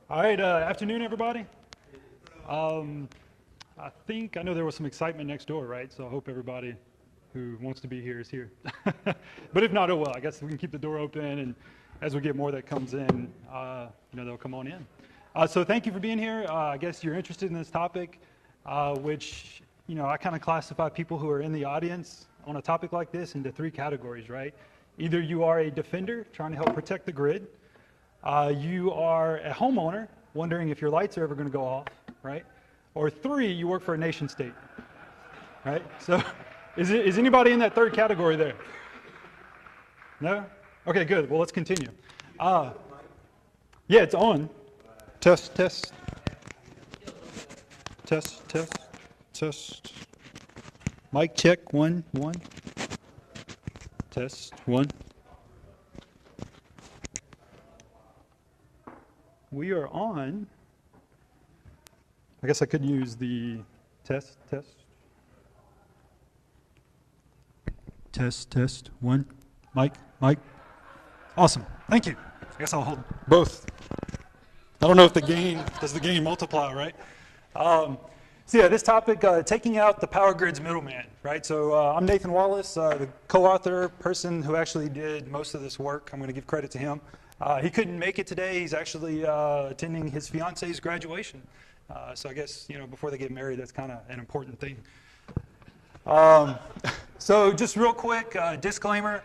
All right, afternoon, everybody. I know there was some excitement next door, right? So I hope everybody who wants to be here is here. But if not, oh well. I guess we can keep the door open, and as we get more that comes in, they'll come on in. So thank you for being here. I guess you're interested in this topic, which, I kind of classify people who are in the audience on a topic like this into three categories, right? Either you are a defender trying to help protect the grid, you are a homeowner wondering if your lights are ever going to go off, right? Or three, you work for a nation state, right? So is anybody in that third category there? No? Okay, good. Well, let's continue. Yeah, it's on. Test. Test. Mic check, 1, 1. Test, 1. We are on. I guess I could use the test. Test, 1. Mic. Awesome. Thank you. I guess I'll hold both. I don't know if does the gain multiply, right? So yeah, this topic, taking out the power grid's middleman, right? So I'm Nathan Wallace, the co-author, person who actually did most of this work. I'm going to give credit to him. He couldn't make it today. He's actually attending his fiance's graduation. So I guess, before they get married, that's kind of an important thing. So just real quick, disclaimer,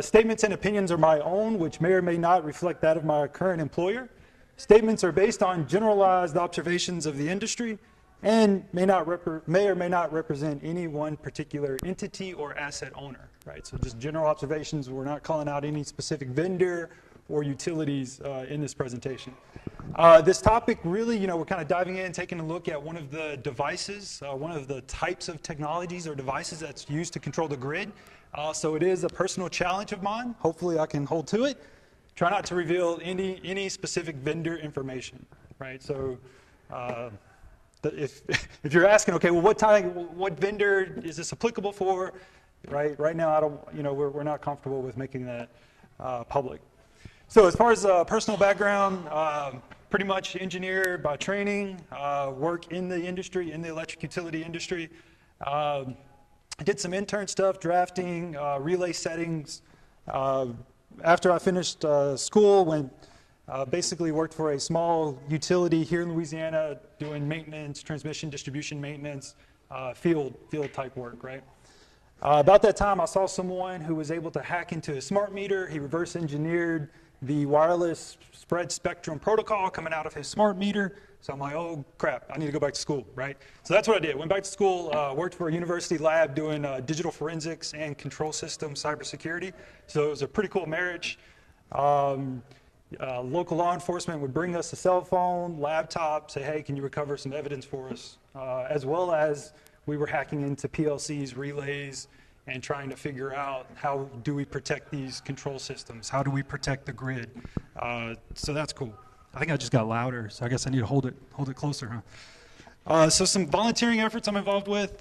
statements and opinions are my own, which may or may not reflect that of my current employer. Statements are based on generalized observations of the industry and may or may not represent any one particular entity or asset owner, right? So just general observations. We're not calling out any specific vendor or utilities in this presentation. This topic really, we're kind of diving in, taking a look at one of the devices, one of the types of technologies or devices that's used to control the grid. So it is a personal challenge of mine. Hopefully I can hold to it. Try not to reveal any specific vendor information, right? So if you're asking, okay, well, what vendor is this applicable for? Right now, we're not comfortable with making that public. So as far as personal background, pretty much engineer by training, work in the industry, in the electric utility industry. Did some intern stuff, drafting, relay settings. After I finished school, basically worked for a small utility here in Louisiana doing maintenance, transmission, distribution maintenance, field type work, right? About that time, I saw someone who was able to hack into a smart meter. He reverse engineered the wireless spread spectrum protocol coming out of his smart meter. So I'm like, oh crap, I need to go back to school, right? So that's what I did. Went back to school, worked for a university lab doing digital forensics and control system cybersecurity. So it was a pretty cool marriage. Local law enforcement would bring us a cell phone, laptop, say, hey, can you recover some evidence for us? As well as we were hacking into PLCs, relays, and trying to figure out how do we protect these control systems? How do we protect the grid? So that's cool. I think I just got louder, so I guess I need to hold it closer, huh? So some volunteering efforts I'm involved with,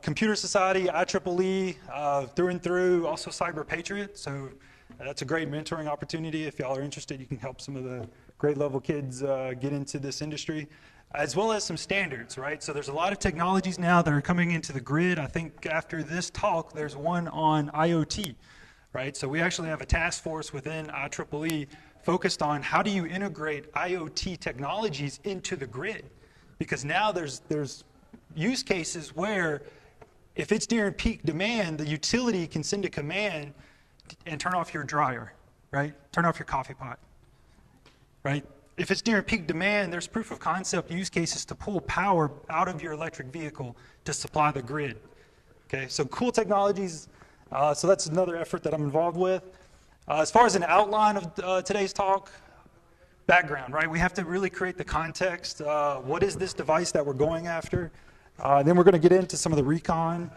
Computer Society, IEEE, through and through, also Cyber Patriot. So that's a great mentoring opportunity. If y'all are interested, you can help some of the grade level kids get into this industry, as well as some standards, right? So there's a lot of technologies now that are coming into the grid. I think after this talk, there's one on IoT, right? So we actually have a task force within IEEE focused on how do you integrate IoT technologies into the grid? Because now there's use cases where if it's during peak demand, the utility can send a command and turn off your dryer, right? Turn off your coffee pot, right? If it's during peak demand, there's proof of concept use cases to pull power out of your electric vehicle to supply the grid. Okay, so cool technologies. So that's another effort that I'm involved with. As far as an outline of today's talk, background, right? We have to really create the context. What is this device that we're going after? Then we're going to get into some of the recon,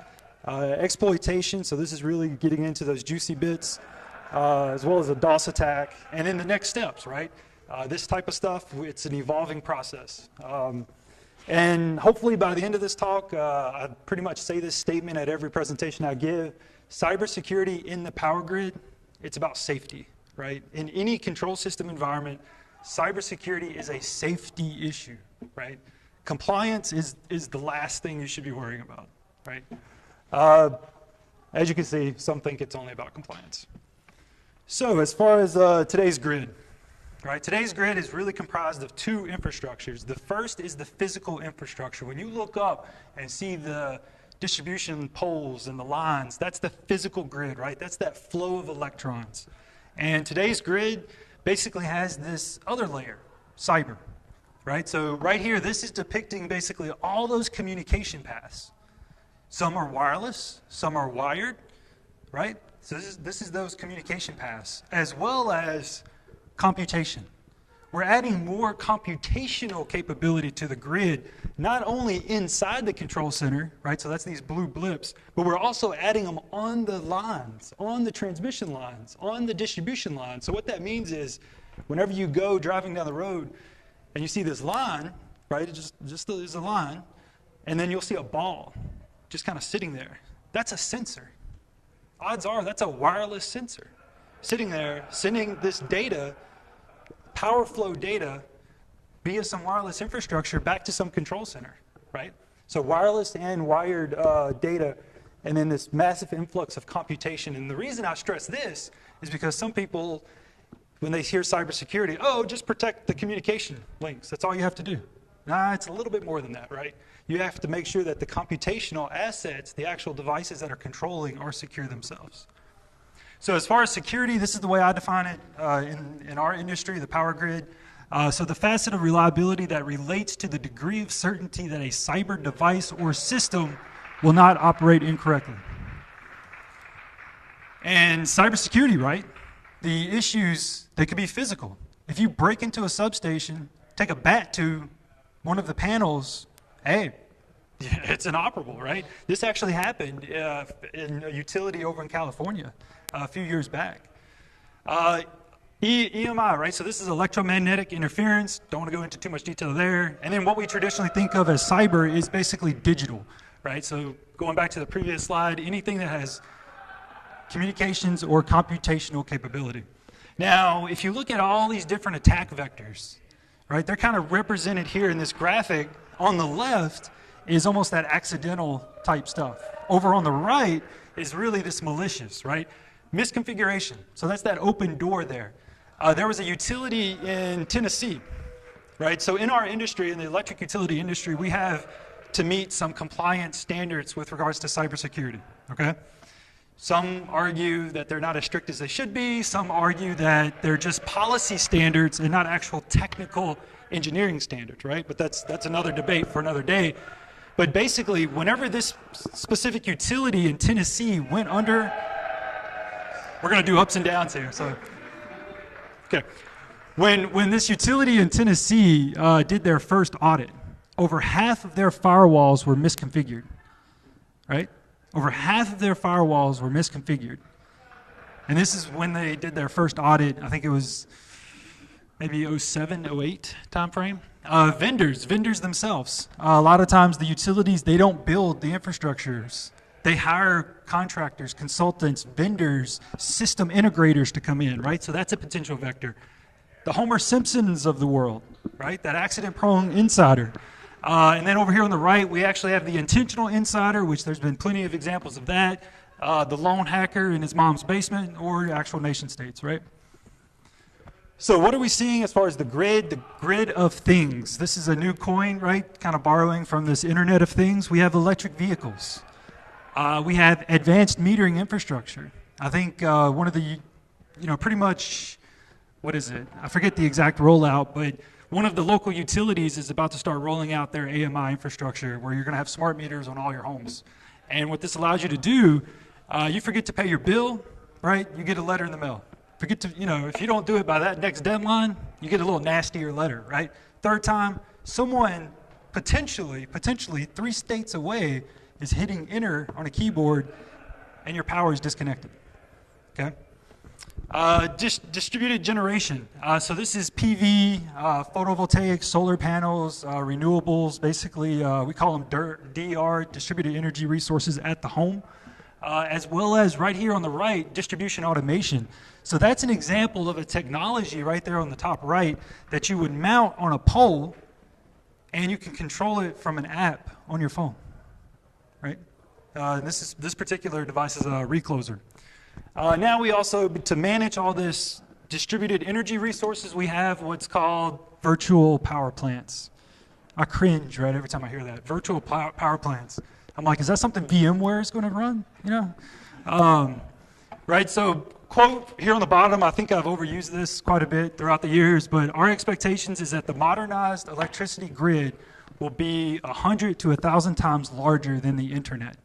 exploitation. So this is really getting into those juicy bits, as well as a DOS attack, and then the next steps, right? This type of stuff, it's an evolving process. And hopefully by the end of this talk, I pretty much say this statement at every presentation I give. Cybersecurity in the power grid, it's about safety, right? In any control system environment, cybersecurity is a safety issue, right? Compliance is the last thing you should be worrying about, right? As you can see, some think it's only about compliance. So as far as today's grid, right? Today's grid is really comprised of two infrastructures. The first is the physical infrastructure. When you look up and see the distribution poles and the lines, that's the physical grid, right? That's that flow of electrons. And today's grid basically has this other layer, cyber, right? So right here, this is depicting basically all those communication paths. Some are wireless, some are wired, right? So this is those communication paths, as well as computation. We're adding more computational capability to the grid, not only inside the control center, right? So that's these blue blips, but we're also adding them on the lines, on the transmission lines, on the distribution lines. So what that means is, whenever you go driving down the road and you see this line, right? It just is a line, and then you'll see a ball just kind of sitting there. That's a sensor. Odds are that's a wireless sensor sitting there, sending this data, power flow data, via some wireless infrastructure back to some control center, right? So wireless and wired data, and then this massive influx of computation. And the reason I stress this is because some people, when they hear cybersecurity, oh, just protect the communication links. That's all you have to do. Nah, it's a little bit more than that, right? You have to make sure that the computational assets, the actual devices that are controlling, are secure themselves. So as far as security, this is the way I define it in our industry, the power grid. So the facet of reliability that relates to the degree of certainty that a cyber device or system will not operate incorrectly. And cybersecurity, right? The issues, they could be physical. If you break into a substation, take a bat to one of the panels, hey, it's inoperable, right? This actually happened in a utility over in California a few years back. EMI, right? So this is electromagnetic interference. Don't want to go into too much detail there. And then what we traditionally think of as cyber is basically digital, right? So going back to the previous slide, anything that has communications or computational capability. Now, if you look at all these different attack vectors, right, they're kind of represented here in this graphic. On the left is almost that accidental type stuff. Over on the right is really this malicious, right? Misconfiguration. So that's that open door there. There was a utility in Tennessee, right? So in our industry, in the electric utility industry, we have to meet some compliance standards with regards to cybersecurity, okay? Some argue that they're not as strict as they should be. Some argue that they're just policy standards and not actual technical engineering standards, right? But that's another debate for another day. But basically, whenever this specific utility in Tennessee went under, we're going to do ups and downs here. So, okay, when this utility in Tennessee did their first audit, over half of their firewalls were misconfigured, right? Over half of their firewalls were misconfigured. And this is when they did their first audit. I think it was maybe 07, 08 timeframe. Vendors themselves. A lot of times the utilities, they don't build the infrastructures. They hire contractors, consultants, vendors, system integrators to come in, right? So that's a potential vector. The Homer Simpsons of the world, right? That accident-prone insider. And then over here on the right, we actually have the intentional insider, which there's been plenty of examples of that. The lone hacker in his mom's basement, or actual nation states, right? So what are we seeing as far as the grid of things? This is a new coin, right? Kind of borrowing from this Internet of Things. We have electric vehicles. We have advanced metering infrastructure. I think one of the, pretty much, what is it? I forget the exact rollout, but one of the local utilities is about to start rolling out their AMI infrastructure where you're going to have smart meters on all your homes. And what this allows you to do, you forget to pay your bill, right? You get a letter in the mail. Forget to, if you don't do it by that next deadline, you get a little nastier letter, right? Third time, someone potentially 3 states away is hitting enter on a keyboard and your power is disconnected, okay? Distributed generation. So this is PV, photovoltaic, solar panels, renewables. Basically, we call them DR, distributed energy resources at the home. as well as right here on the right, distribution automation. So that's an example of a technology right there on the top right that you would mount on a pole, and you can control it from an app on your phone, right? This particular device is a recloser. Now we also, to manage all this distributed energy resources, we have what's called virtual power plants. I cringe, right, every time I hear that. Virtual power plants. I'm like, is that something VMware is going to run? You know? Right, so quote here on the bottom, I think I've overused this quite a bit throughout the years, but our expectations is that the modernized electricity grid will be 100 to 1,000 times larger than the internet.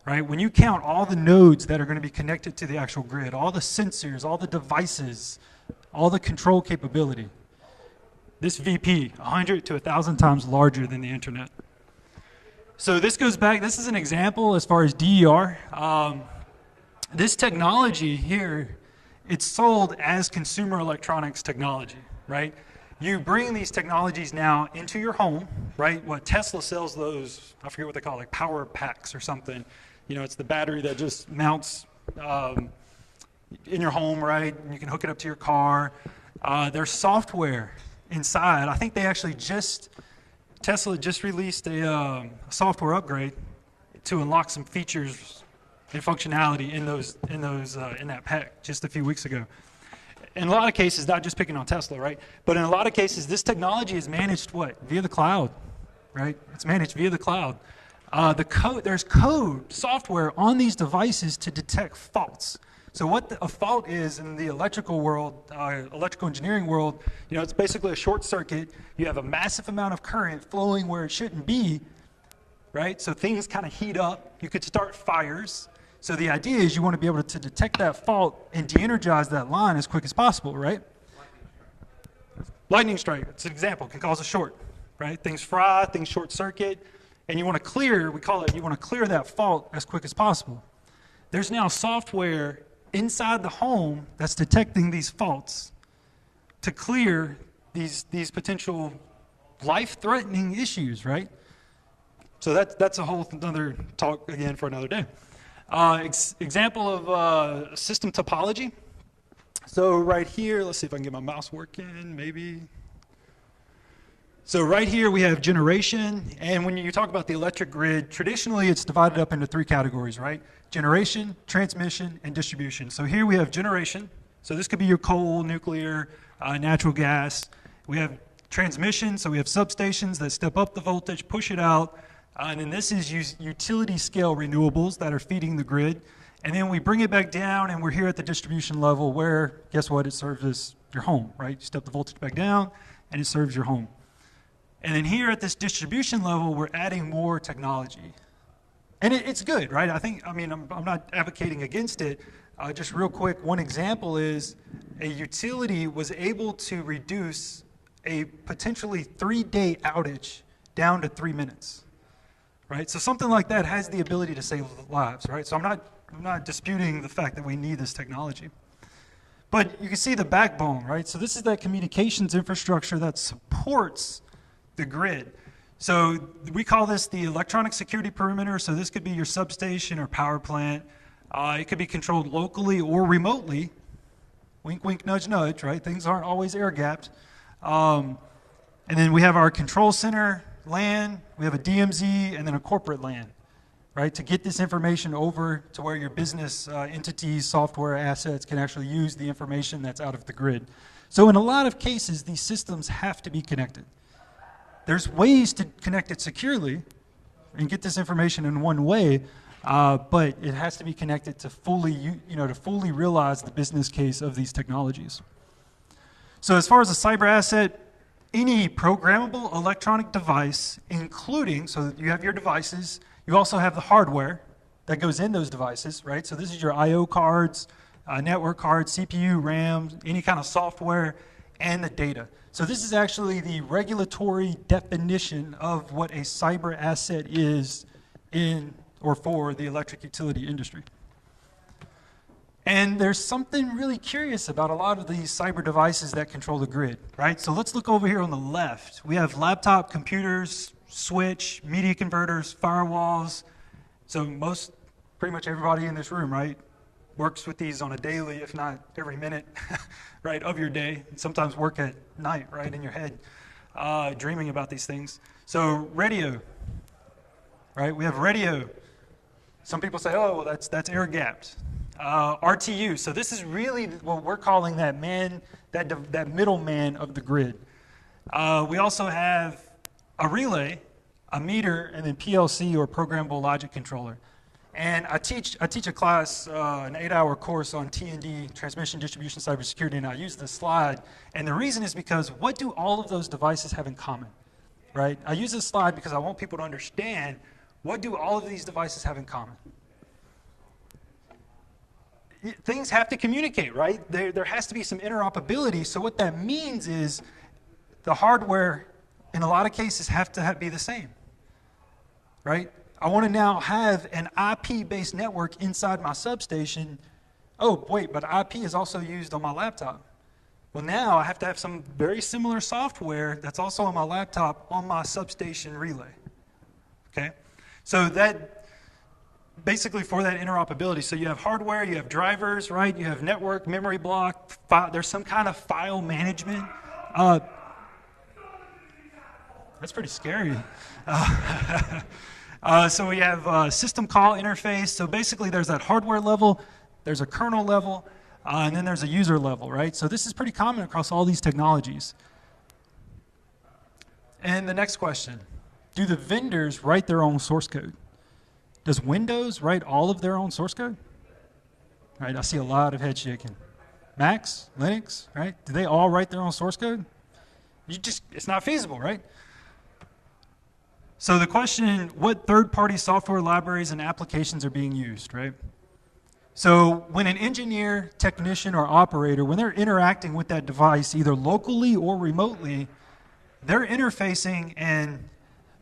Right? When you count all the nodes that are going to be connected to the actual grid, all the sensors, all the devices, all the control capability, this VP, 100 to 1,000 times larger than the internet. So this goes back, this is an example as far as DER. This technology here, it's sold as consumer electronics technology, right? You bring these technologies now into your home, right? What Tesla sells those, I forget what they call it, like power packs or something. You know, it's the battery that just mounts in your home, right? And you can hook it up to your car. There's software inside. I think they actually Tesla just released a software upgrade to unlock some features and functionality in that pack just a few weeks ago. In a lot of cases, not just picking on Tesla, right? But in a lot of cases, this technology is managed via the cloud, right? It's managed via the cloud. There's software on these devices to detect faults. So what a fault is in the electrical world, electrical engineering world, you know, it's basically a short circuit. You have a massive amount of current flowing where it shouldn't be, right? So things kind of heat up. You could start fires. So the idea is you want to be able to detect that fault and de-energize that line as quick as possible, right? Lightning strike, it's an example, can cause a short, right? Things fry, things short circuit, and you want to clear, you want to clear that fault as quick as possible. There's now software inside the home that's detecting these faults to clear these potential life-threatening issues, right? So that's a whole other talk again for another day. Example of system topology. So right here, let's see if I can get my mouse working, maybe. So right here we have generation, and when you talk about the electric grid, traditionally it's divided up into three categories, right? Generation, transmission, and distribution. So here we have generation. So this could be your coal, nuclear, natural gas. We have transmission, so we have substations that step up the voltage, push it out, and then this is utility scale renewables that are feeding the grid. And then we bring it back down, and we're here at the distribution level where, guess what, it serves as your home, right? You step the voltage back down, and it serves your home. And then here at this distribution level, we're adding more technology. And it's good, right? I'm not advocating against it. Just real quick, one example is a utility was able to reduce a potentially 3-day outage down to 3 minutes, right? So something like that has the ability to save lives, right? So I'm not disputing the fact that we need this technology. But you can see the backbone, right? So this is that communications infrastructure that supports the grid. So we call this the electronic security perimeter. So this could be your substation or power plant. It could be controlled locally or remotely. Wink, wink, nudge, nudge, right? Things aren't always air-gapped. And then we have our control center LAN. We have a DMZ and then a corporate LAN, right? To get this information over to where your business entities, software assets can actually use the information that's out of the grid. So in a lot of cases, these systems have to be connected. There's ways to connect it securely and get this information in one way, but it has to be connected to fully realize the business case of these technologies. So as far as a cyber asset, any programmable electronic device, including, so you have your devices, you also have the hardware that goes in those devices, right? So this is your I/O cards, network cards, CPU, RAM, any kind of software, and the data. So this is actually the regulatory definition of what a cyber asset is in or for the electric utility industry. And there's something really curious about a lot of these cyber devices that control the grid, right? So let's look over here on the left. We have laptop computers, switch, media converters, firewalls. So most pretty much everybody in this room, right, works with these on a daily, if not every minute, right, of your day. Sometimes work at night, right, in your head, dreaming about these things. So radio, right, we have radio. Some people say, oh, well, that's air-gapped. RTU, so this is really what we're calling that middleman of the grid. We also have a relay, a meter, and then PLC, or programmable logic controller. And I teach a class, an 8-hour course on T&D, transmission, distribution, cybersecurity, and I use this slide. And the reason is because what do all of those devices have in common, right? I use this slide because I want people to understand what do all of these devices have in common. Things have to communicate, right? There has to be some interoperability. So what that means is the hardware, in a lot of cases, have to be the same, right? I want to now have an IP-based network inside my substation. Oh, wait, but IP is also used on my laptop. Well, now I have to have some very similar software that's also on my laptop on my substation relay, okay? So that, basically for that interoperability, so you have hardware, you have drivers, right? You have network, memory block, there's some kind of file management. That's pretty scary. So we have system call interface. So basically there's that hardware level, there's a kernel level, and then there's a user level, right? So this is pretty common across all these technologies. And the next question, do the vendors write their own source code? Does Windows write all of their own source code? Right, I see a lot of head shaking. Macs, Linux, right? Do they all write their own source code? It's not feasible, right? So the question, what third-party software libraries and applications are being used, right? So when an engineer, technician, or operator, when they're interacting with that device, either locally or remotely, they're interfacing and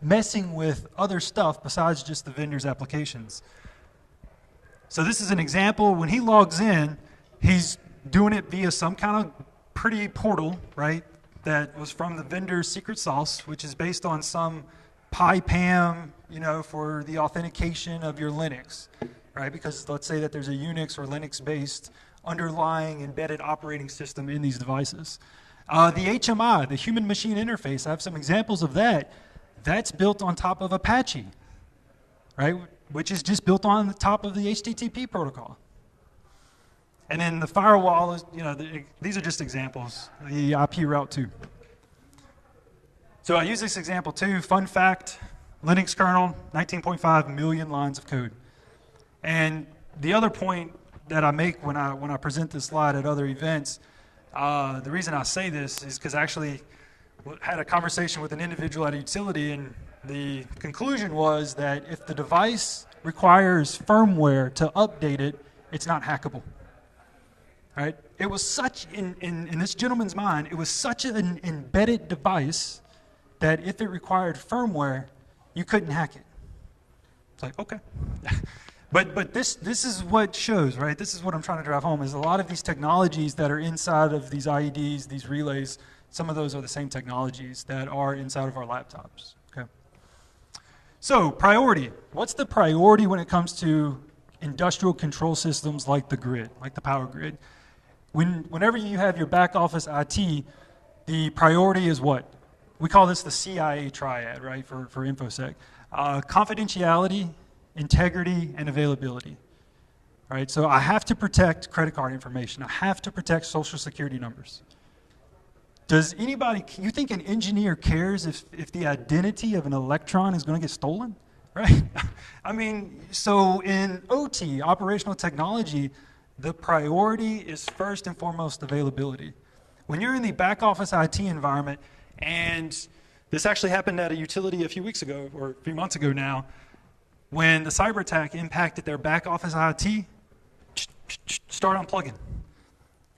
messing with other stuff besides just the vendor's applications. So this is an example. When he logs in, he's doing it via some kind of pretty portal, right, that was from the vendor's secret sauce, which is based on some PyPAM, you know, for the authentication of your Linux, right? Because let's say that there's a Unix or Linux-based underlying embedded operating system in these devices. The HMI, the human-machine interface, I have some examples of that. That's built on top of Apache, right? Which is just built on the top of the HTTP protocol. And then the firewall is, you know, these are just examples, the IP route too. So I use this example too. Fun fact, Linux kernel, 19.5 million lines of code. And the other point that I make when I present this slide at other events, the reason I say this is because I actually had a conversation with an individual at a utility, and the conclusion was that if the device requires firmware to update it, it's not hackable. Right? It was such, in this gentleman's mind, it was such an embedded device that if it required firmware, you couldn't hack it. It's like, okay. But this is what shows, right? This is what I'm trying to drive home, is a lot of these technologies that are inside of these IEDs, these relays, some of those are the same technologies that are inside of our laptops, okay? So, priority. What's the priority when it comes to industrial control systems like the grid, like the power grid? Whenever you have your back office IT, the priority is what? We call this the CIA triad, right, for InfoSec. Confidentiality, integrity, and availability, right? So I have to protect credit card information. I have to protect social security numbers. Does anybody, you think an engineer cares if the identity of an electron is going to get stolen, right? I mean, so in OT, operational technology, the priority is first and foremost availability. When you're in the back office IT environment, and this actually happened at a utility a few weeks ago, or a few months ago now, when the cyber attack impacted their back office IT, start unplugging,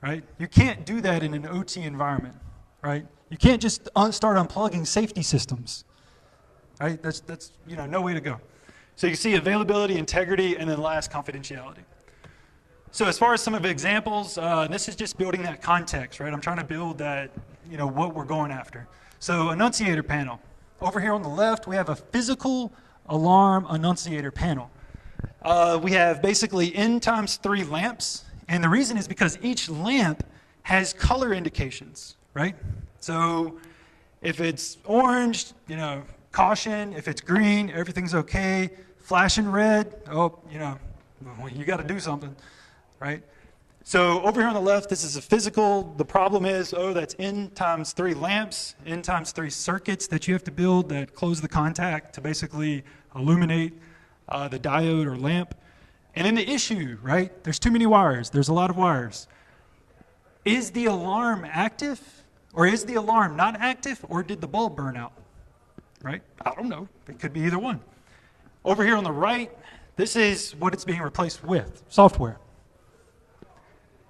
right? You can't do that in an OT environment, right? You can't just start unplugging safety systems, right? That's you know, no way to go. So you see availability, integrity, and then last, confidentiality. So as far as some of the examples, this is just building that context, right? I'm trying to build that, you know, what we're going after. So annunciator panel. Over here on the left, we have a physical alarm annunciator panel. we have basically n times 3 lamps. And the reason is because each lamp has color indications, right? So if it's orange, you know, caution. If it's green, everything's okay. Flashing red, oh, you know, you got to do something, right? So over here on the left, this is a physical. The problem is, oh, that's n times 3 lamps, n times 3 circuits that you have to build that close the contact to basically illuminate the diode or lamp. And then the issue, right? There's too many wires. There's a lot of wires. Is the alarm active? Or is the alarm not active? Or did the bulb burn out? Right? I don't know. It could be either one. Over here on the right, this is what it's being replaced with, software.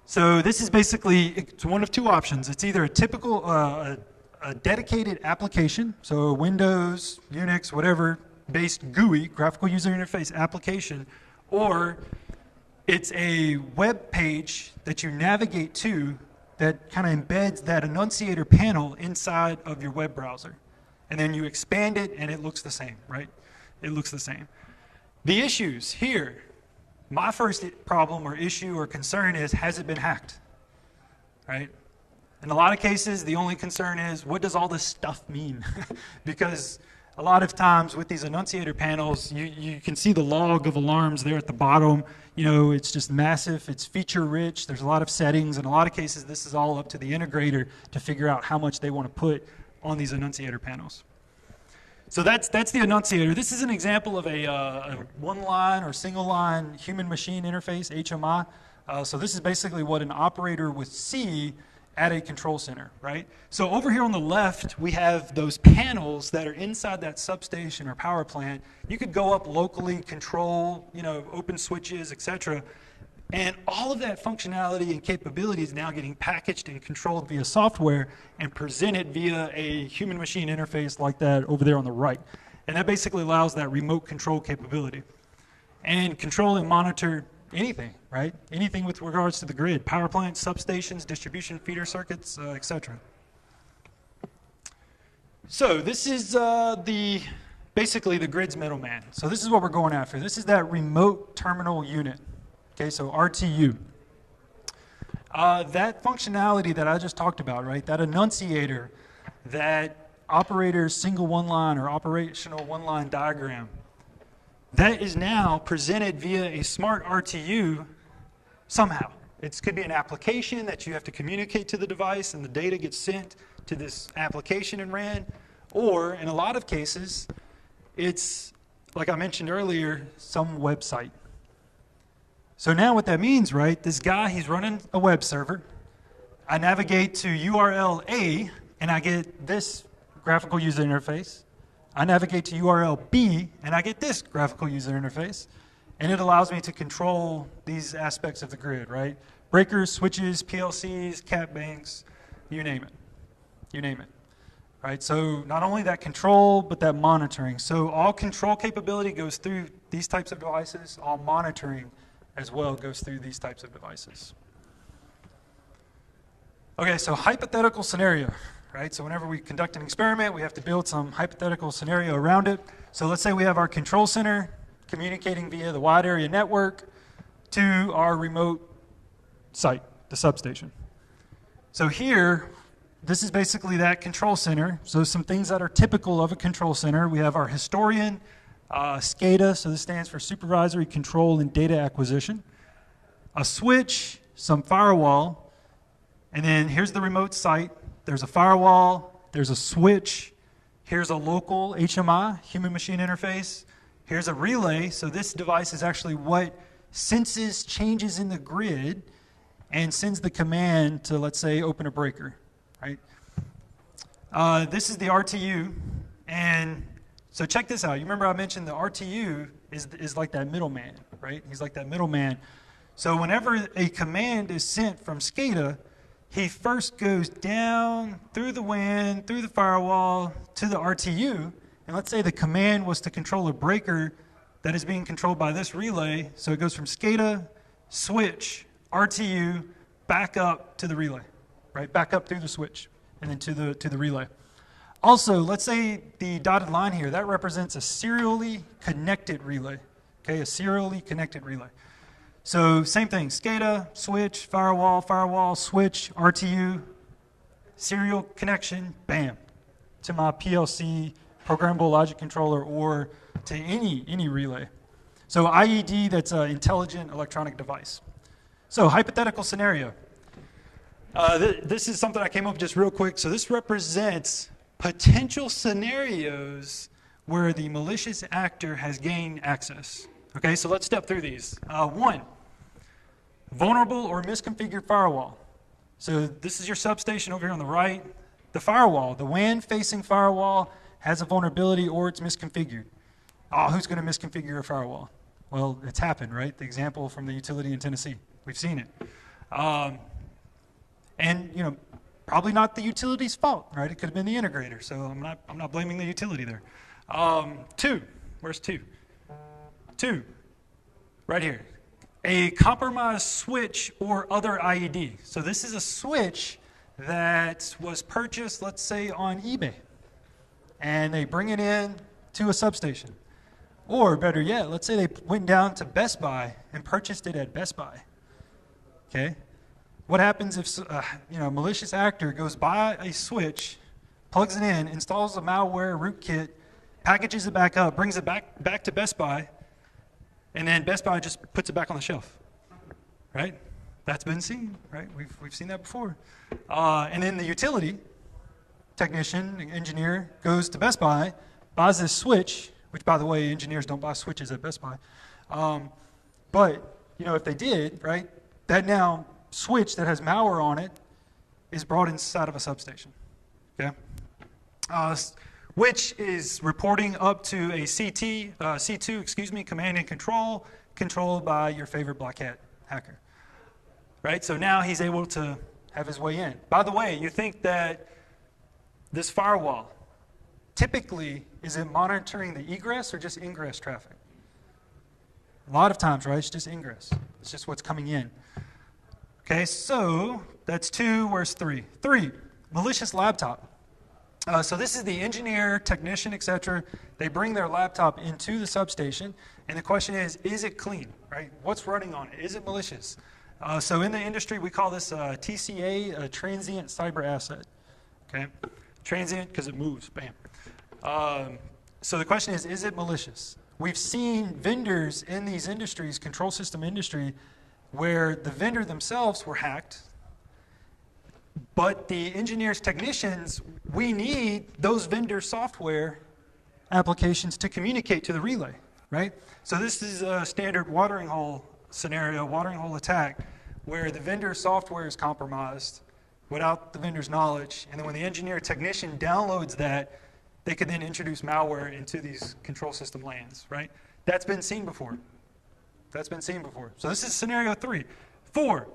So this is basically, it's one of 2 options. It's either a typical, a dedicated application, so Windows, Unix, whatever, based GUI, graphical user interface application, or it's a web page that you navigate to that kind of embeds that annunciator panel inside of your web browser. And then you expand it and it looks the same, right? It looks the same. The issues here, my first problem or issue or concern is, has it been hacked, right? In a lot of cases, the only concern is, what does all this stuff mean? Because a lot of times with these annunciator panels, you can see the log of alarms there at the bottom. You know, it's just massive, it's feature rich, there's a lot of settings. In a lot of cases, this is all up to the integrator to figure out how much they want to put on these annunciator panels. So that's the annunciator. This is an example of a one-line or single-line human-machine interface, HMI. So this is basically what an operator would see at a control center, right? So over here on the left, we have those panels that are inside that substation or power plant. You could go up locally, control, you know, open switches, etc. And all of that functionality and capability is now getting packaged and controlled via software and presented via a human-machine interface like that over there on the right. And that basically allows that remote control capability. And control and monitor anything, right? Anything with regards to the grid, power plants, substations, distribution feeder circuits, etc. So this is basically the grid's middleman. So this is what we're going after. This is that remote terminal unit. Okay, so RTU. That functionality that I just talked about, right? That annunciator, that operator's single one-line or operational one-line diagram, that is now presented via a smart RTU somehow. It could be an application that you have to communicate to the device and the data gets sent to this application and ran, or in a lot of cases, it's, like I mentioned earlier, some website. So now what that means, right, this guy, he's running a web server. I navigate to URL A, and I get this graphical user interface. I navigate to URL B, and I get this graphical user interface. And it allows me to control these aspects of the grid, right? Breakers, switches, PLCs, cat banks, you name it. You name it. Right? So not only that control, but that monitoring. So all control capability goes through these types of devices. All monitoring as well goes through these types of devices. Okay, so hypothetical scenario, right? So whenever we conduct an experiment, we have to build some hypothetical scenario around it. So let's say we have our control center communicating via the wide area network to our remote site, the substation. So here, this is basically that control center. So some things that are typical of a control center. We have our historian, SCADA, so this stands for Supervisory Control and Data Acquisition. A switch, some firewall, and then here's the remote site. There's a firewall, there's a switch, here's a local HMI, human-machine interface. Here's a relay, so this device is actually what senses changes in the grid and sends the command to, let's say, open a breaker, right? This is the RTU, and so check this out. You remember I mentioned the RTU is like that middleman, right? He's like that middleman. So whenever a command is sent from SCADA, he first goes down through the WAN, through the firewall, to the RTU, and let's say the command was to control a breaker that is being controlled by this relay. So it goes from SCADA, switch, RTU, back up to the relay, right? Back up through the switch and then to the relay. Also, let's say the dotted line here, that represents a serially connected relay. okay, a serially connected relay. So same thing, SCADA, switch, firewall, switch, RTU, serial connection, bam, to my PLC, programmable logic controller, or to any relay. So IED, that's an intelligent electronic device. So hypothetical scenario. This is something I came up with just real quick. So this represents potential scenarios where the malicious actor has gained access. Okay, so let's step through these. One, vulnerable or misconfigured firewall. So this is your substation over here on the right. The firewall, the WAN-facing firewall, has a vulnerability or it's misconfigured. Oh, who's going to misconfigure a firewall? Well, it's happened, right? The example from the utility in Tennessee. We've seen it. And, you know, probably not the utility's fault, right? It could have been the integrator, so I'm not blaming the utility there. Two, where's two? Two, right here. A compromised switch or other IED. So this is a switch that was purchased, let's say, on eBay. And they bring it in to a substation. Or better yet, let's say they went down to Best Buy and purchased it at Best Buy. Okay? What happens if a malicious actor goes buy a switch, plugs it in, installs a malware rootkit, packages it back up, brings it back to Best Buy, and then Best Buy just puts it back on the shelf, right? That's been seen, right? We've seen that before. And then the utility technician, engineer, goes to Best Buy, buys this switch, which, by the way, engineers don't buy switches at Best Buy. But, you know, if they did, right, that now switch that has malware on it is brought inside of a substation, okay? Which is reporting up to a C2, command and control, controlled by your favorite black hat hacker, right? So now he's able to have his way in. By the way, you think that this firewall, typically, is it monitoring the egress or just ingress traffic? A lot of times, right, it's just ingress. It's just what's coming in. Okay, so that's two, where's three? Three, malicious laptop. So this is the engineer, technician, etc. They bring their laptop into the substation, and the question is it clean, right? What's running on it? Is it malicious? So in the industry, we call this TCA, a transient cyber asset. Okay, transient because it moves, bam. So the question is it malicious? We've seen vendors in these industries, control system industry, where the vendor themselves were hacked, but the engineers, technicians, we need those vendor software applications to communicate to the relay, right? So this is a standard watering hole scenario, watering hole attack, where the vendor software is compromised without the vendor's knowledge, and then when the engineer, technician downloads that, they could then introduce malware into these control system lands, right? That's been seen before. That's been seen before. So this is scenario 3. 4,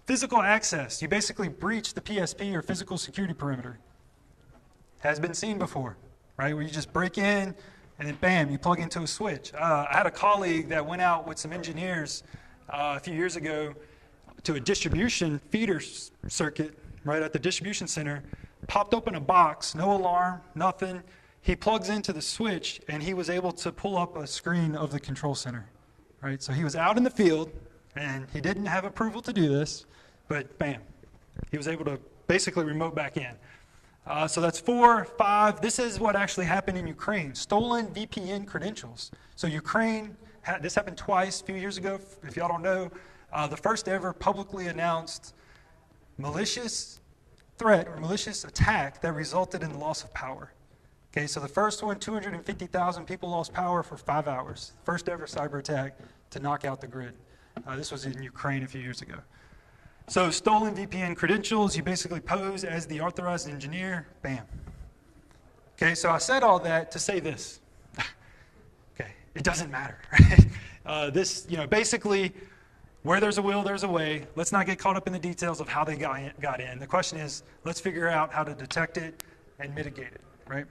physical access. You basically breach the PSP or physical security perimeter. Has been seen before, right? Where you just break in and then bam, you plug into a switch. I had a colleague that went out with some engineers a few years ago to a distribution feeder circuit right at the distribution center, popped open a box, no alarm, nothing. He plugs into the switch and he was able to pull up a screen of the control center. Right? So he was out in the field, and he didn't have approval to do this, but bam, he was able to basically remote back in. So that's 4, 5. This is what actually happened in Ukraine, stolen VPN credentials. So Ukraine, this happened twice a few years ago, if y'all don't know. The first ever publicly announced malicious threat or malicious attack that resulted in the loss of power. Okay, so the first one, 250,000 people lost power for 5 hours. First ever cyber attack to knock out the grid. This was in Ukraine a few years ago. So stolen VPN credentials, you basically pose as the authorized engineer, bam. Okay, so I said all that to say this. Okay, it doesn't matter, right? This, you know, basically, where there's a will, there's a way. Let's not get caught up in the details of how they got in. The question is, let's figure out how to detect it and mitigate it, right?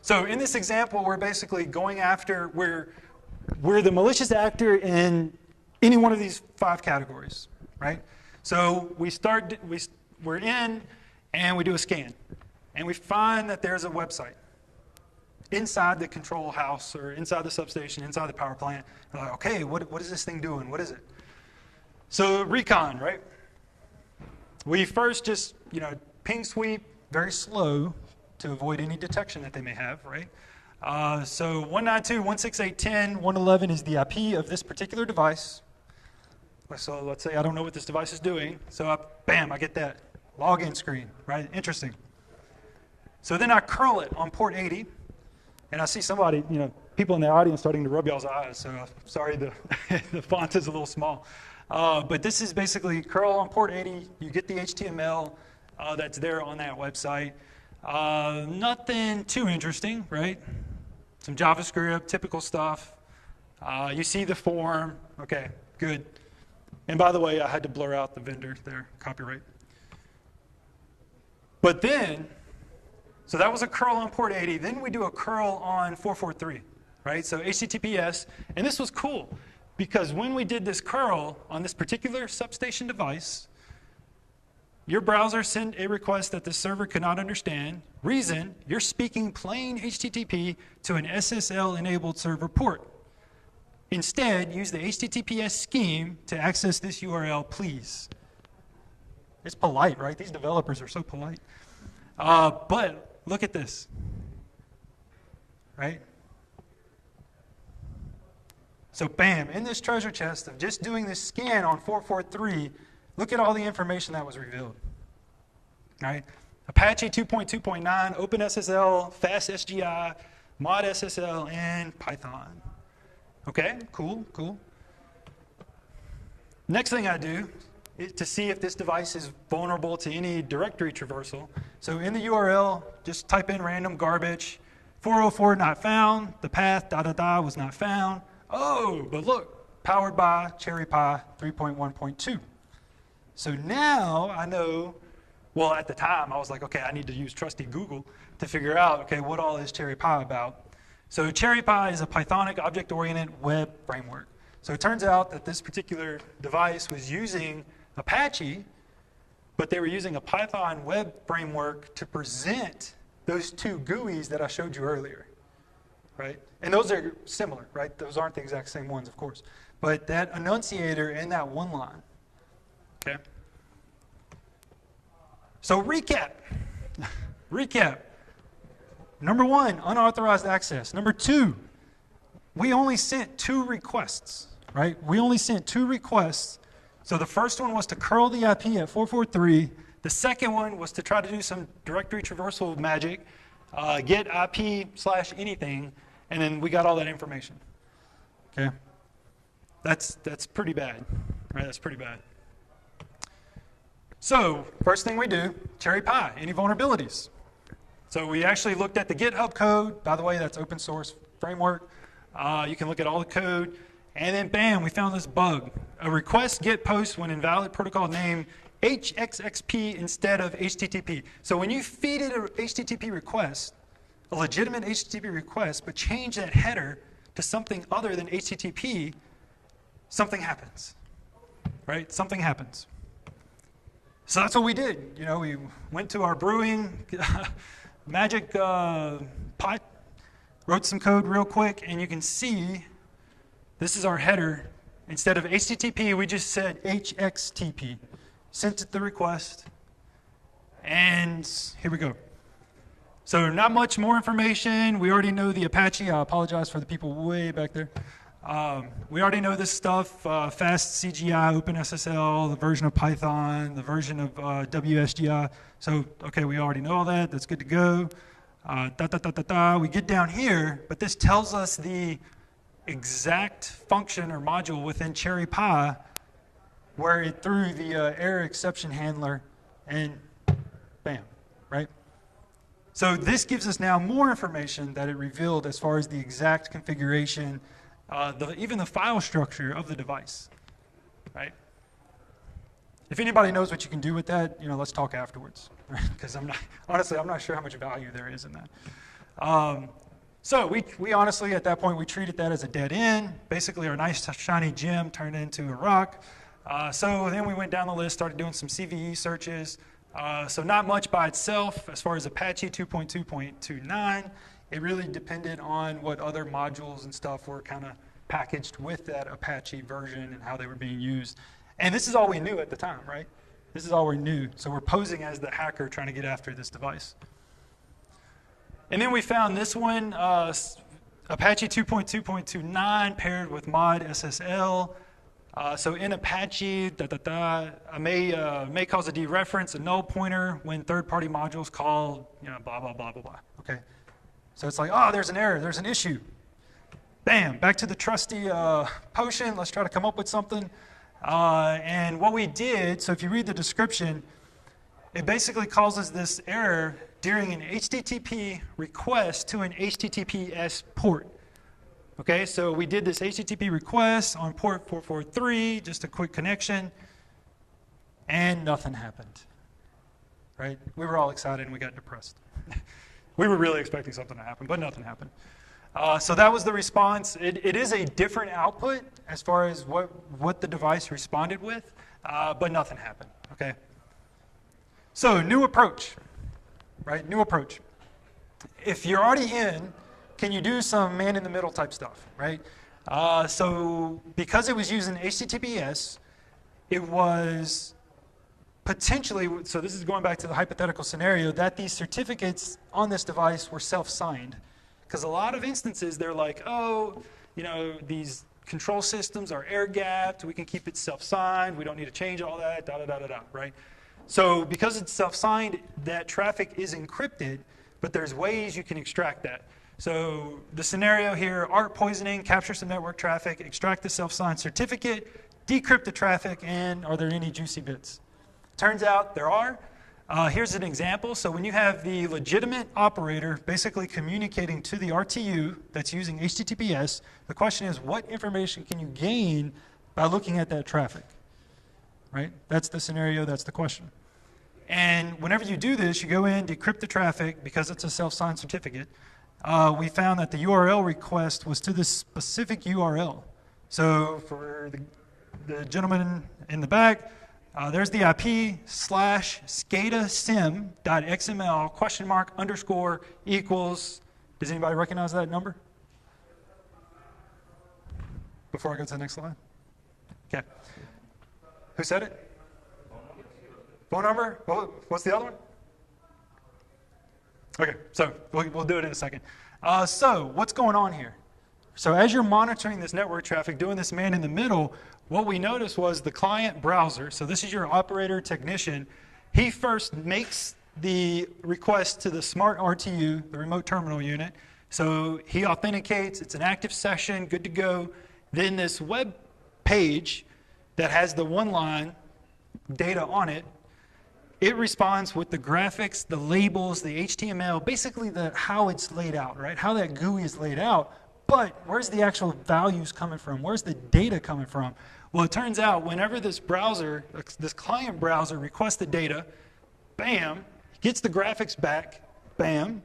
So in this example, we're basically going after, we're the malicious actor in any one of these 5 categories, right? So we're in, and we do a scan. And we find that there's a website. inside the control house or inside the substation, inside the power plant. They're like, okay, what is this thing doing? What is it? So recon, right? We first just, ping sweep very slow to avoid any detection that they may have, right? So 192.168.10, 111 is the IP of this particular device. So let's say I don't know what this device is doing. So bam, I get that login screen, right? Interesting. So then I curl it on port 80, and I see somebody, people in the audience starting to rub y'all's eyes. So sorry, the the font is a little small. But this is basically curl on port 80. You get the HTML that's there on that website. Nothing too interesting, right? Some JavaScript, typical stuff. You see the form. Okay, good. And by the way, I had to blur out the vendor there, copyright. But then, so that was a curl on port 80. Then we do a curl on 443, right? So HTTPS, and this was cool because when we did this curl on this particular substation device, your browser sent a request that the server could not understand. Reason, you're speaking plain HTTP to an SSL-enabled server port. Instead, use the HTTPS scheme to access this URL, please. It's polite, right? These developers are so polite. But look at this, right? So bam, in this treasure chest of just doing this scan on 443, look at all the information that was revealed, right? Apache 2.2.9, OpenSSL, FastSGI, ModSSL, and Python. Okay, cool. Next thing I do is to see if this device is vulnerable to any directory traversal. So in the URL, just type in random garbage. 404 not found. The path was not found. Oh, but look, powered by Cherry Pie 3.1.2. So now I know, well, at the time I was like, okay, I need to use trusty Google to figure out, okay, what all is Cherry Pie about? So Cherry Pie is a Pythonic object-oriented web framework. So it turns out that this particular device was using Apache, but they were using a Python web framework to present those two GUIs that I showed you earlier, right? And those are similar, right? Those aren't the exact same ones, of course. But that enunciator and that one line, okay? So recap. Number one, unauthorized access. Number two, we only sent 2 requests, right? We only sent 2 requests. So the first one was to curl the IP at 443. The second one was to try to do some directory traversal magic, get IP/anything, and then we got all that information. Okay? That's pretty bad, right? That's pretty bad. So first thing we do, Cherry Pie, any vulnerabilities? So we actually looked at the GitHub code. By the way, that's open source framework. You can look at all the code. And then bam, we found this bug. A request get post when invalid protocol name HXXP instead of HTTP. So when you feed it a HTTP request, a legitimate HTTP request, but change that header to something other than HTTP, something happens, right? Something happens. So that's what we did. We went to our brewing magic pot, wrote some code real quick, and you can see this is our header. Instead of HTTP, we just said HXTP. Sent it the request, and here we go. So not much more information. We already know the Apache. I apologize for the people way back there. We already know this stuff, fast CGI, OpenSSL, the version of Python, the version of WSGI. So, okay, we already know all that. That's good to go. We get down here, but this tells us the exact function or module within Cherry Pie where it threw the error exception handler and bam, right? So this gives us now more information that it revealed as far as the exact configuration, even the file structure of the device, right? If anybody knows what you can do with that, let's talk afterwards, because honestly, I'm not sure how much value there is in that. So we honestly, at that point, we treated that as a dead end. Basically, our nice shiny gem turned into a rock. So then we went down the list, started doing some CVE searches. So not much by itself as far as Apache 2.2.29. It really depended on what other modules and stuff were kind of packaged with that Apache version and how they were being used. And this is all we knew at the time, right? This is all we knew. So we're posing as the hacker trying to get after this device. And then we found this one, Apache 2.2.29 paired with mod SSL. So in Apache, may cause a dereference, a null pointer when third-party modules call, blah, blah, blah, blah, blah. Okay. So it's like, oh, there's an error, there's an issue. Bam, back to the trusty potion. Let's try to come up with something. And what we did, so if you read the description, it basically causes this error during an HTTP request to an HTTPS port. Okay, so we did this HTTP request on port 443, just a quick connection, and nothing happened. Right? We were all excited and we got depressed. We were really expecting something to happen, but nothing happened. So that was the response. It is a different output as far as what the device responded with, but nothing happened. Okay. So new approach, right? New approach. If you're already in, can you do some man-in-the-middle type stuff, right? So because it was using HTTPS, it was potentially, so this is going back to the hypothetical scenario, that these certificates on this device were self-signed. Because a lot of instances, they're like, oh, these control systems are air-gapped, we can keep it self-signed, we don't need to change all that, da-da-da-da-da, right? So because it's self-signed, that traffic is encrypted, but there's ways you can extract that. So the scenario here, ARP poisoning, capture some network traffic, extract the self-signed certificate, decrypt the traffic, and are there any juicy bits? Turns out there are. Here's an example. So when you have the legitimate operator basically communicating to the RTU that's using HTTPS, the question is, what information can you gain by looking at that traffic? Right? That's the scenario, that's the question. And whenever you do this, you go in, decrypt the traffic because it's a self-signed certificate. We found that the URL request was to this specific URL. So for the gentleman in the back, there's the IP /scadasim.xml question mark underscore equals. Does anybody recognize that number? Before I go to the next slide. Okay. Who said it? Phone number? What's the other one? Okay, so we'll do it in a second. So what's going on here? So as you're monitoring this network traffic, doing this man in the middle, what we noticed was the client browser, so this is your operator technician, he first makes the request to the smart RTU, the remote terminal unit. So he authenticates, it's an active session, good to go. Then this web page that has the one line data on it, it responds with the graphics, the labels, the HTML, basically how it's laid out, right? How that GUI is laid out. But where's the actual values coming from? Where's the data coming from? Well, it turns out whenever this browser, this client browser requests the data, bam, gets the graphics back, bam.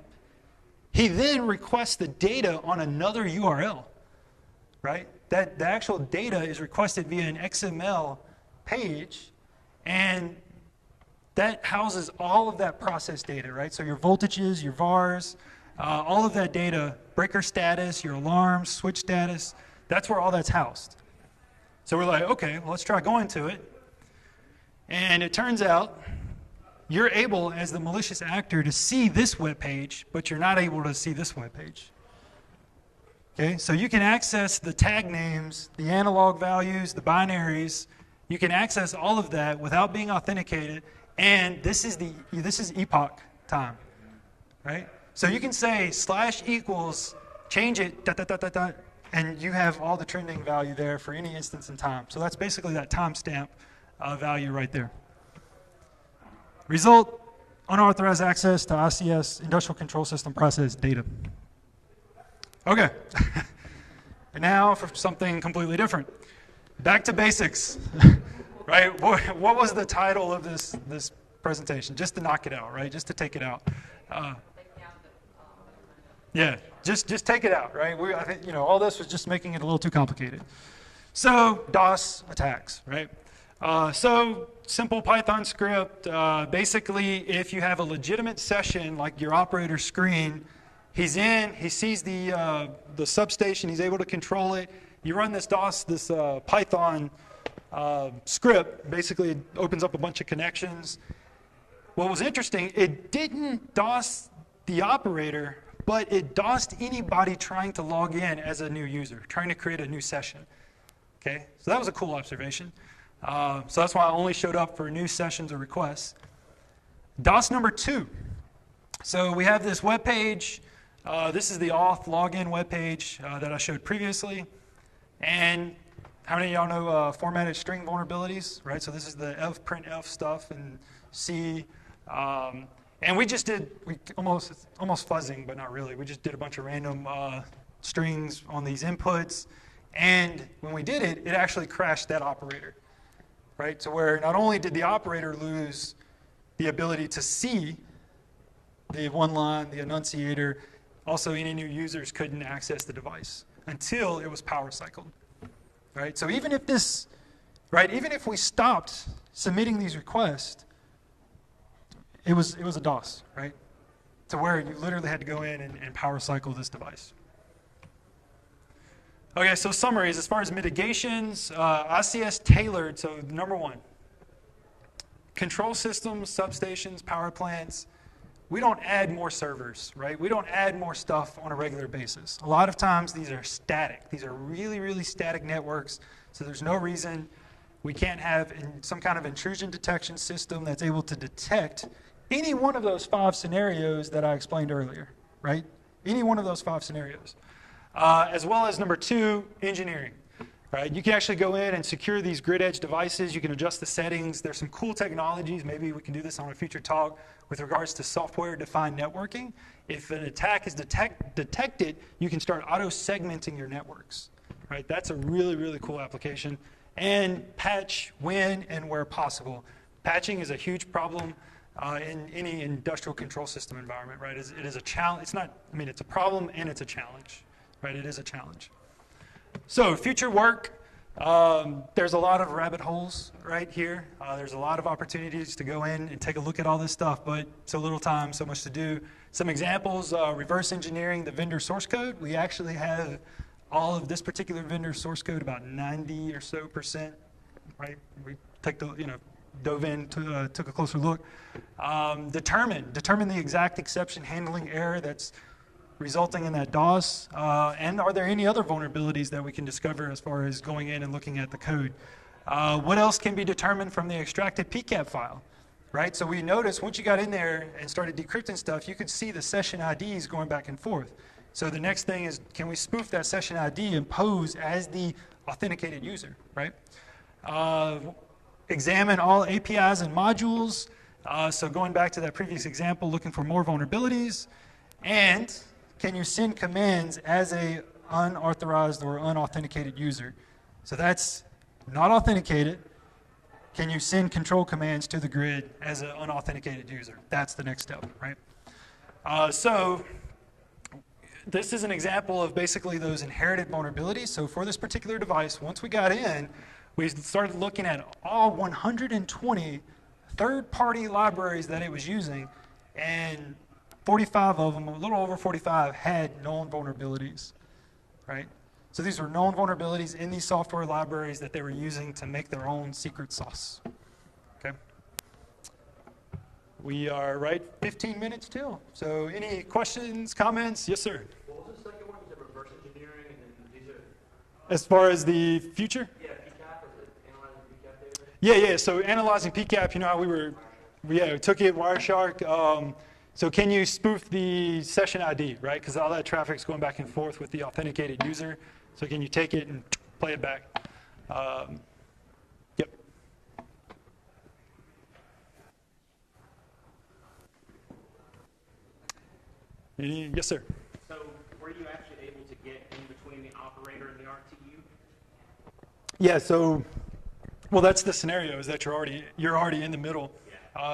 He then requests the data on another URL, right? That the actual data is requested via an XML page, and that houses all of that process data, right? So your voltages, your VARs, all of that data, breaker status, your alarms, switch status, that's where all that's housed. So we're like, okay, well, let's try going to it. And it turns out you're able, as the malicious actor, to see this web page, but you're not able to see this web page. Okay, so you can access the tag names, the analog values, the binaries. You can access all of that without being authenticated. And this is epoch time, right? So you can say /equals, change it, and you have all the trending value there for any instance in time. So that's basically that timestamp value right there. Result, unauthorized access to ICS, industrial control system process data. Okay, and now for something completely different. Back to basics, right? What was the title of this presentation? Just to knock it out, right? Just to take it out. Yeah, just take it out, right? I think all this was just making it a little too complicated. So DOS attacks, right? So simple Python script. Basically, if you have a legitimate session like your operator screen, He's in, he sees the substation, he's able to control it. You run this Python script, basically it opens up a bunch of connections. What was interesting, it didn't DOS the operator, but it DOSed anybody trying to log in as a new user, trying to create a new session. Okay, so that was a cool observation. So that's why I only showed up for new sessions or requests. DOS number 2. So we have this web page. This is the auth login web page that I showed previously. And how many of y'all know formatted string vulnerabilities, right? So this is the printf stuff and C. And we just did, it's almost fuzzing, but not really. We just did a bunch of random strings on these inputs. And when we did it, it actually crashed that operator, right? So where not only did the operator lose the ability to see the one line, the enunciator, also any new users couldn't access the device until it was power cycled, right? So even if this, right, even if we stopped submitting these requests, it was a DOS, right? To where you literally had to go in and power cycle this device. Okay, so summaries. As far as mitigations, ICS tailored, so number 1. Control systems, substations, power plants. We don't add more servers, right? We don't add more stuff on a regular basis. A lot of times these are static. These are really, really static networks, so there's no reason we can't have some kind of intrusion detection system that's able to detect any one of those 5 scenarios that I explained earlier, right? Any one of those 5 scenarios. As well as number 2, engineering. Right? You can actually go in and secure these grid edge devices. You can adjust the settings. There's some cool technologies. Maybe we can do this on a future talk with regards to software-defined networking. If an attack is detected, you can start auto-segmenting your networks. Right? That's a really, really cool application. And patch when and where possible. Patching is a huge problem in any industrial control system environment. Right? It is a challenge. It's not. I mean, it's a problem and it's a challenge. Right? It is a challenge. So future work, there's a lot of rabbit holes right here. There's a lot of opportunities to go in and take a look at all this stuff, but so little time, so much to do. Some examples, reverse engineering the vendor source code. We actually have all of this particular vendor source code, about 90 or so %, right? We dove in, took a closer look. Determine the exact exception handling error that's resulting in that DOS, and are there any other vulnerabilities that we can discover as far as going in and looking at the code? What else can be determined from the extracted PCAP file, right? So we noticed once you got in there and started decrypting stuff, you could see the session IDs going back and forth. So the next thing is, can we spoof that session ID and pose as the authenticated user, right? Examine all APIs and modules. So going back to that previous example, looking for more vulnerabilities. And can you send commands as a unauthorized or unauthenticated user? So that's not authenticated. Can you send control commands to the grid as an unauthenticated user? That's the next step, right? So this is an example of basically those inherited vulnerabilities. So for this particular device, once we got in, we started looking at all 120 third-party libraries that it was using, and 45 of them, a little over 45, had known vulnerabilities, right? So these were known vulnerabilities in these software libraries that they were using to make their own secret sauce, okay? We are right 15 minutes till. So any questions, comments? Yes, sir? What was the second one? You said reverse engineering, and then these are... As far as the future? Yeah, PCAP, is it analyzing PCAP data? Yeah, so analyzing PCAP, you know how we took it, Wireshark. So can you spoof the session ID, right? Because all that traffic's going back and forth with the authenticated user. So can you take it and play it back? Yep. Yes, sir. So were you actually able to get in between the operator and the RTU? Yeah, so, well, that's the scenario, is that you're already in the middle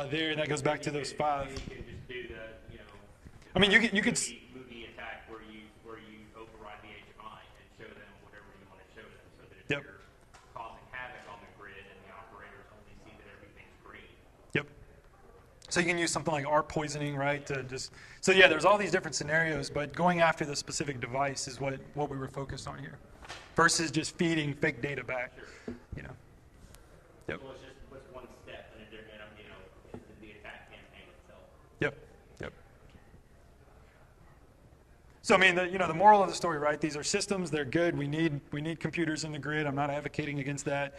there, and that goes back to those 5. You can just do the, I mean, you could movie attack where you override the HMI and show them whatever you want to show them, so that if Yep. you're causing havoc on the grid and the operators only see that everything's green. Yep. So you can use something like art poisoning, right? To just, so yeah, there's all these different scenarios, but going after the specific device is what we were focused on here, versus just feeding fake data back. You know. Yep. Well, it's just what's one step in a different, you know, the attack campaign itself. Yep. Yep. So I mean, the moral of the story, right? These are systems. They're good. We need computers in the grid. I'm not advocating against that.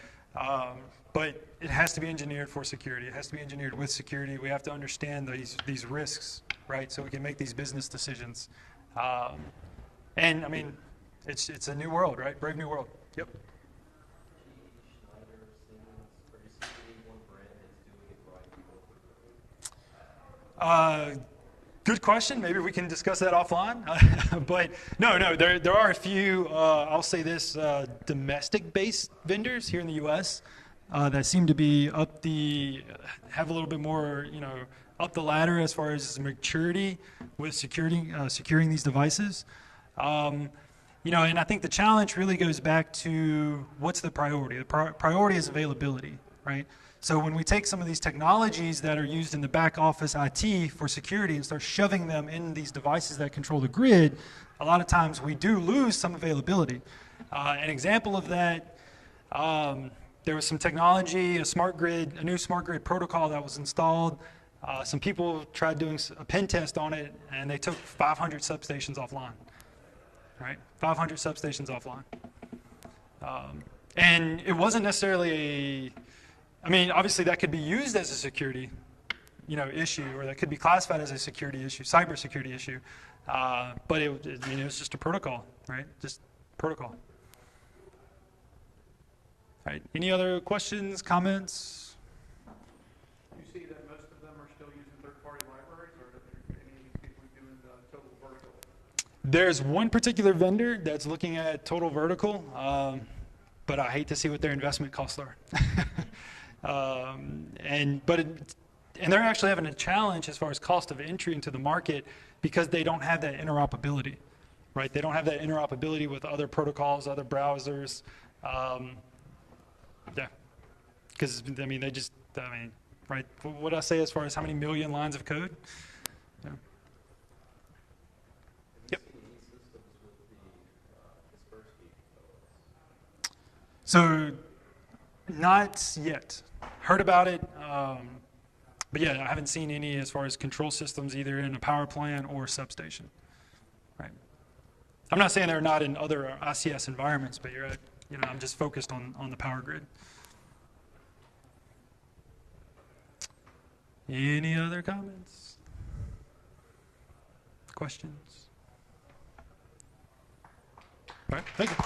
But it has to be engineered for security. It has to be engineered with security. We have to understand these risks, right? So we can make these business decisions. And I mean, it's a new world, right? Brave new world. Yep. Good question. Maybe we can discuss that offline. But no, there are a few, I'll say this, domestic-based vendors here in the U.S. That seem to be have a little bit more, up the ladder as far as maturity with securing these devices. And I think the challenge really goes back to what's the priority. The priority is availability, right? So when we take some of these technologies that are used in the back office IT for security and start shoving them in these devices that control the grid, a lot of times we do lose some availability. An example of that, there was some technology, a new smart grid protocol that was installed. Some people tried doing a pen test on it, and they took 500 substations offline. Right, 500 substations offline. And it wasn't necessarily obviously that could be used as a security, issue, or that could be classified as a security issue, cybersecurity issue. But it was just a protocol, right? Just protocol. All right. Any other questions, comments? You see that most of them are still using third-party libraries, or are there any people doing the total vertical? There's one particular vendor that's looking at total vertical, but I hate to see what their investment costs are. And they're actually having a challenge as far as cost of entry into the market because they don't have that interoperability, right? They don't have that interoperability with other protocols, other browsers. Yeah, because right? What did I say as far as how many million lines of code? Yeah. Yep. So, not yet. Heard about it, but yeah, I haven't seen any as far as control systems either in a power plant or substation. Right. I'm not saying they're not in other ICS environments, but you're right. I'm just focused on the power grid. Any other comments? Questions? All right, thank you.